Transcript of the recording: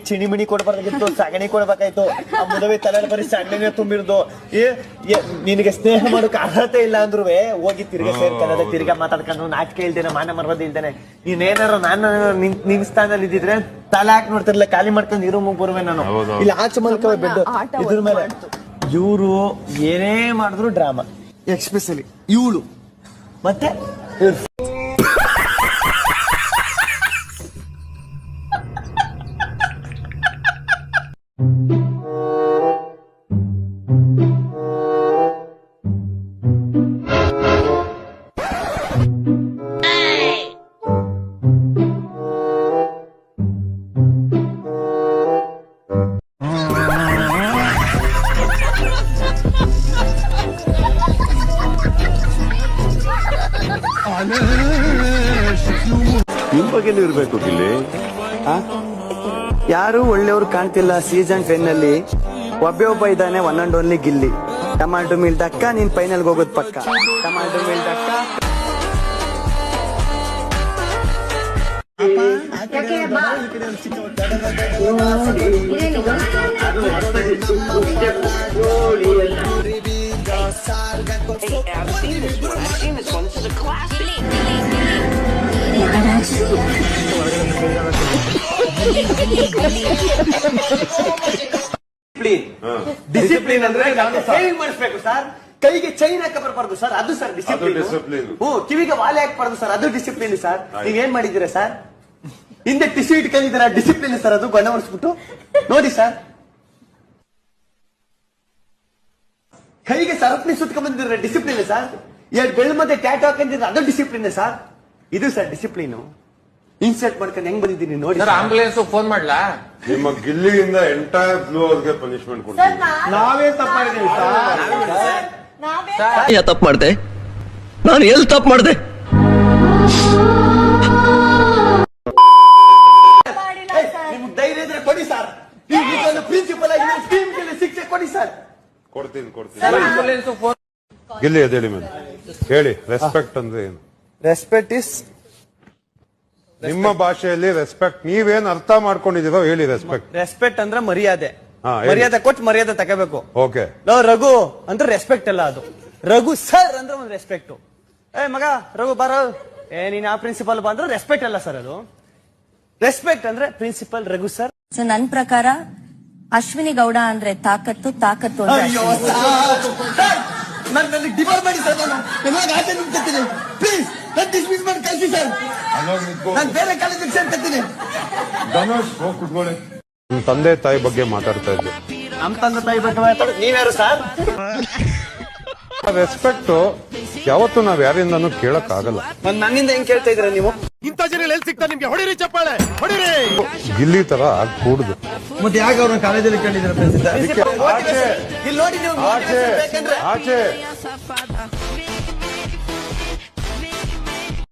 ಚಿಣಿಮಿಣಿ ಕೊಡ್ಬಾರ್ದಾಗಿತ್ತು, ಸಗಣಿ ಕೊಡ್ಬೇಕಾಯ್ತು. ಆ ಮುದವಿ ತಲೆ ಬರೀ ಸಣ್ಣನೆ ತುಂಬಿರ್ದು. ನಿನಗೆ ಸ್ನೇಹ ಮಾಡೋಕೆ ಅರ್ಹತೆ ಇಲ್ಲ ಅಂದ್ರು ಹೋಗಿ ತಿರ್ಗಾ ಸೇರ್ಕೊಳ್ಳೋದೆ, ತಿರ್ಗಾ ಮಾತಾಡ್ಕೊಂಡು ನಾಚಿಕೆ ಇಲ್ದೇನೆ, ಮಾನ ಮರ್ಯಾದೆ ಇಲ್ದೇನೆ. ನೀನೇನಾರು ನಾನು ನಿನ್ ಸ್ಥಾನದಲ್ಲಿ ಇದ್ದಿದ್ರೆ ತಲೆ ಹಾಕಿ ನೋಡ್ತಿರ್ಲಿಲ್ಲ, ಖಾಲಿ ಮಾಡ್ಕೊಂಡು ಇರೋ ಬರುವೆ ನಾನು. ಇಲ್ಲಿ ಆಚೆ ಮಲ್ಕವೆ ಬೆಡ್ ಇದ್ರ ಮೇಲೆ. ಇವ್ರು ಏನೇ ಮಾಡಿದ್ರು ಡ್ರಾಮಾ, ಎಕ್ಸ್ಪೆಷಲಿ ಇವಳು ಮತ್ತೆ ನಿಮ್ ಬಗ್ಗೆ ಇರ್ಬೇಕು ಗಿಲ್ಲಿ. ಯಾರು ಒಳ್ಳೆಯವ್ರು ಕಾಣ್ತಿಲ್ಲ ಸೀಸನ್ 10 ನಲ್ಲಿ. ಒಬ್ಬ ಇದ್ದಾನೆ, one and only Gilli. Tomato ಮಿಲ್ ದಕ್ಕ ನೀನ್ ಫೈನಲ್ ಹೋಗೋದ್ ಪಕ್ಕ. ಟಮಾಟೋ ಮಿಲ್ ದಕ್ಕ ಡಿಸಿಪ್ಲಿನ್ ಅಂದ್ರೆ ಸೇವಿಂಗ್ ಮಾಡಿಸ್ಬೇಕು ಸರ್. ಕೈಗೆ ಚೈನ್ ಹಾಕ ಬರಬಾರ್ದು ಸರ್, ಅದು ಸರ್ ಡಿಸಿಪ್ಲಿನ್. ಕಿವಿಗೆ ವಾಲೆ ಹಾಕ್ಬಾರ್ದು ಸರ್, ಅದು ಡಿಸಿಪ್ಲಿನ್ ಸರ್. ನೀವ್ ಏನ್ ಮಾಡಿದ್ದೀರಾ ಸರ್? ಹಿಂದೆ ಟಿಶ್ಯೂ ಇಟ್ಕೊಂಡಿದ್ದೀರಾ, ಡಿಸಿಪ್ಲಿನ್ ಸರ್ ಅದು. ಬಣ್ಣ ಹೊಡಿಸ್ಬಿಟ್ಟು ನೋಡಿ ಸರ್. ಕೈಗೆ ಸರಪಣಿ ಸುತ್ಕೊಂಡ್ ಬಂದಿದ್ರೆ ಡಿಸಿಪ್ಲಿನ್ ಸರ್. ಎರಡು ಬೆಳ್ಳ ಮತ್ತೆ ಟ್ಯಾಟೋ ಹಾಕೊಂಡಿದ್ರೆ ಅದು ಡಿಸಿಪ್ಲಿನ್ ಸರ್. ಇದು ಸರ್ ಡಿಸಿಪ್ಲಿನ್. ಇನ್ಸರ್ಟ್ ಮಾಡ್ಕೊಂಡು ಹೆಂಗ್ ಬಂದಿದ್ದೀನಿ ನೋಡಿ. ಆಂಬುಲೆನ್ಸ್ ಫೋನ್ ಮಾಡ್ಲಾ? ನಿಮ್ಮ ಗಿಲ್ಲಿಯಿಂದ ಎಂಟೈರ್ ಫ್ಲೋರ್ಗೆ ಪನಿಷ್ಮೆಂಟ್ ಕೊಡ್ತೀವಿ. ನಾವೇ ತಪ್ಪು ಮಾಡಿದೀವಿ ಸರ್. ತಪ್ಪು ಮಾಡ್ದೆ? ನಾನು ಎಲ್ಲಿ ತಪ್ಪು ಮಾಡ್ದೆ? ನಿಮ್ಗೆ ಧೈರ್ಯ ಇದ್ರೆ ಕೊಡಿ ಸರ್. ಪ್ರಿನ್ಸಿಪಲ್ ಆಗಿ ಶಿಕ್ಷೆ ಕೊಡಿ ಸರ್. ಕೊಡ್ತೀನಿ. ಆಂಬುಲೆನ್ಸ್ ಫೋನ್ ಗಿಲ್ಲಿ ಅದೇಳಿ ಮೇಲೆ ಹೇಳಿ. ರೆಸ್ಪೆಕ್ಟ್ ಅಂದ್ರೆ ಏನು? ರೆಸ್ಪೆಕ್ಟ್ ಇಸ್ ನಿಮ್ಮ ಭಾಷೆಯಲ್ಲಿ ರೆಸ್ಪೆಕ್ಟ್ ನೀವೇನ್ ಅರ್ಥ ಮಾಡ್ಕೊಂಡಿದ್ದೀರೋ ಹೇಳಿ. ರೆಸ್ಪೆಕ್ಟ್ ಅಂದ್ರೆ ಮರ್ಯಾದೆ. ಹೇಳಿ. ಮರ್ಯಾದೆ ಕೊಟ್ಟು ಮರ್ಯಾದೆ ತಗೋಬೇಕು. ಓಕೆ. ರಘು ಅಂದ್ರೆ ರೆಸ್ಪೆಕ್ಟ್ ಅಲ್ಲ ಅದು. ರಘು ಸರ್ ಅಂದ್ರೆ ಒಂದು ರೆಸ್ಪೆಕ್ಟ್. ಮಗ ರಘು ಬಾರ, ನೀನ್ ಆ ಪ್ರಿನ್ಸಿಪಲ್ ಬಂದ್ರೆ ರೆಸ್ಪೆಕ್ಟ್ ಅಲ್ಲ ಸರ್ ಅದು. ರೆಸ್ಪೆಕ್ಟ್ ಅಂದ್ರೆ ಪ್ರಿನ್ಸಿಪಲ್ ರಘು ಸರ್. ಸೊ ನನ್ ಪ್ರಕಾರ ಅಶ್ವಿನಿ ಗೌಡ ಅಂದ್ರೆ ತಾಕತ್ತು ಅಂದ್ರೆ ಅಯ್ಯೋ ನನ್ನ ಡಿವೋರ್ಸ್ ಮಾಡಿ ಸರ್. ನಾನು ಆಚೆ ನಿಂತಿದ್ದೀನಿ ಪ್ಲೀಸ್. ನಾನು ಡಿಸ್ಮಿಸ್ ಮಾಡಿ ಕಳಿಸಿ ಸರ್. ನಾನು ಬೇರೆ ಕಾಲೇಜಿಗೆ ಸೇರ್ಕೊತೀನಿ. ಧನುಷ್ ಹೋಗಿ ಕುತ್ಕೊಳ್ಳಿ. ನಿಮ್ ತಂದೆ ತಾಯಿ ಬಗ್ಗೆ ಮಾತಾಡ್ತಾ ಇದ್ದೆ. ನಮ್ಮ ತಂದೆ ತಾಯಿ ಬಗ್ಗೆ ಮಾತಾಡೋದು ನೀವ್ಯಾರು ಸರ್? ರೆಸ್ಪೆಕ್ಟ್ ಯಾವತ್ತು ನಾವ್ ಯಾರಿಂದನೂ ಕೇಳಕ್ ಆಗಲ್ಲ. ನನ್ನಿಂದ ಹೆಂಗ್ ಕೇಳ್ತಾ ಇದ್ರ ನೀವು? ಇಂಥ ಜನ ಎಲ್ಲಿ ಸಿಗ್ತಾ ನಿಮ್ಗೆ? ಹೊಡಿರಿ ಚಪ್ಪಾಳೆ, ಹೊಡಿರಿ. ಗಿಲ್ಲಿ ತರ ಕೂಡುದು. ಮತ್ತೆ ಯಾಕೆ ಅವ್ರನ್ನ ಕಾಲೇಜಲ್ಲಿ ಕೇಳಿದ್ರೆ ಇಲ್ಲಿ ನೋಡಿ ನೀವು ಆಚೆ